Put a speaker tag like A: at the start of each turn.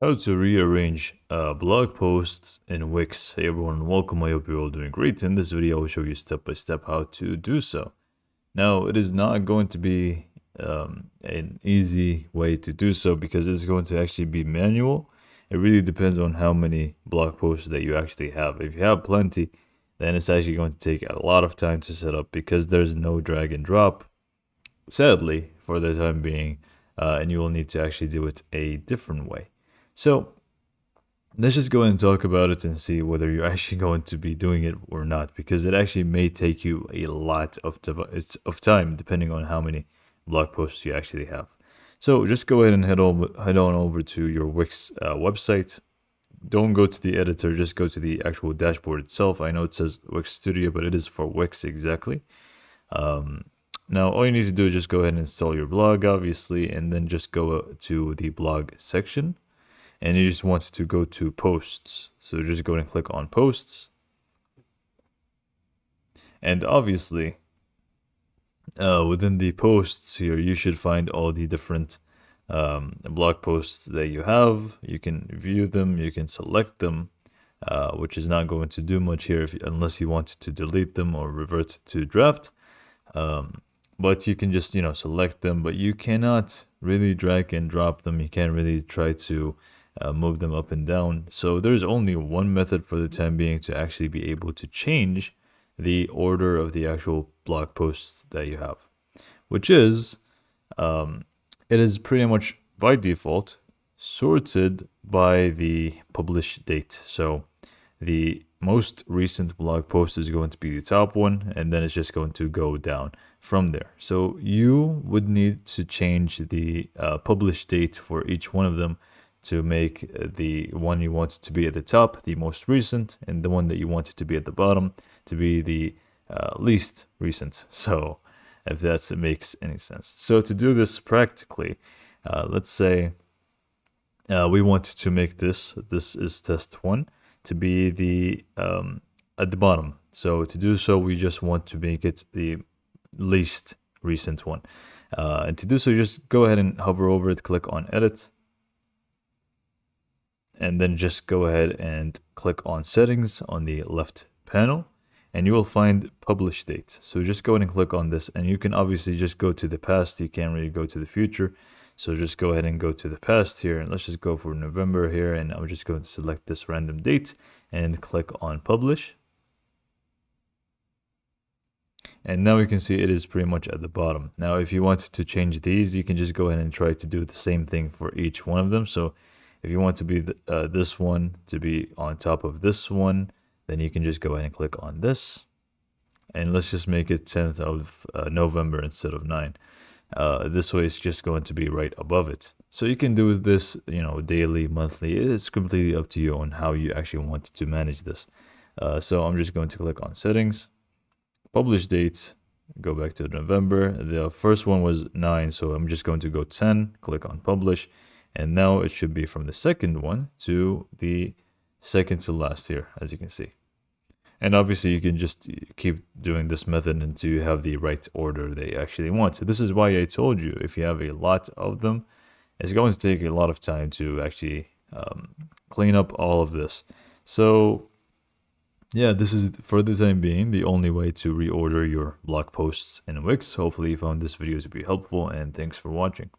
A: How to rearrange blog posts in Wix. Hey everyone, welcome. I hope you're all doing great. In this video, I will show you step by step how to do so. Now, it is not going to be an easy way to do so because it's going to actually be manual. It really depends on how many blog posts that you actually have. If you have plenty, then it's actually going to take a lot of time to set up because there's no drag and drop, sadly, for the time being, and you will need to actually do it a different way. So let's just go ahead and talk about it and see whether you're actually going to be doing it or not, because it actually may take you a lot of time depending on how many blog posts you actually have. So just go ahead and head on over to your Wix website. Don't go to the editor, just go to the actual dashboard itself. I know it says Wix Studio, but it is for Wix exactly. Now, all you need to do is just go ahead and install your blog, obviously, and then just go to the blog section. And you just want to go to posts. So just go and click on posts. And obviously, within the posts here, you should find all the different blog posts that you have. You can view them, you can select them, which is not going to do much here unless you want to delete them or revert to draft. But you can just, select them, but you cannot really drag and drop them. You can't really try to move them up and down. So there's only one method for the time being to actually be able to change the order of the actual blog posts that you have, which is, it is pretty much by default sorted by the publish date. So the most recent blog post is going to be the top one, and then it's just going to go down from there. So you would need to change the publish date for each one of them to make the one you want to be at the top the most recent, and the one that you want it to be at the bottom to be the least recent. So if that makes any sense. So to do this practically, let's say we want to make this is test one, to be the at the bottom. So to do so, we just want to make it the least recent one. And to do so, just go ahead and hover over it, click on edit, and then just go ahead and click on settings on the left panel, and you will find publish date. So just go ahead and click on this, and you can obviously just go to the past. You can't really go to the future. So just go ahead and go to the past here, and let's just go for November here, and I'm just going to select this random date and click on publish. And now you can see it is pretty much at the bottom. Now, if you want to change these, you can just go ahead and try to do the same thing for each one of them. So if you want to be this one to be on top of this one, then you can just go ahead and click on this. And let's just make it 10th of November instead of 9. This way it's just going to be right above it. So you can do this, daily, monthly. It's completely up to you on how you actually want to manage this. So I'm just going to click on settings, publish dates, go back to November. The first one was 9, so I'm just going to go 10, click on publish. And now it should be from the second one to the second to last here, as you can see. And obviously, you can just keep doing this method until you have the right order they actually want. So this is why I told you, if you have a lot of them, it's going to take a lot of time to actually clean up all of this. So yeah, this is, for the time being, the only way to reorder your blog posts in Wix. Hopefully you found this video to be helpful, and thanks for watching.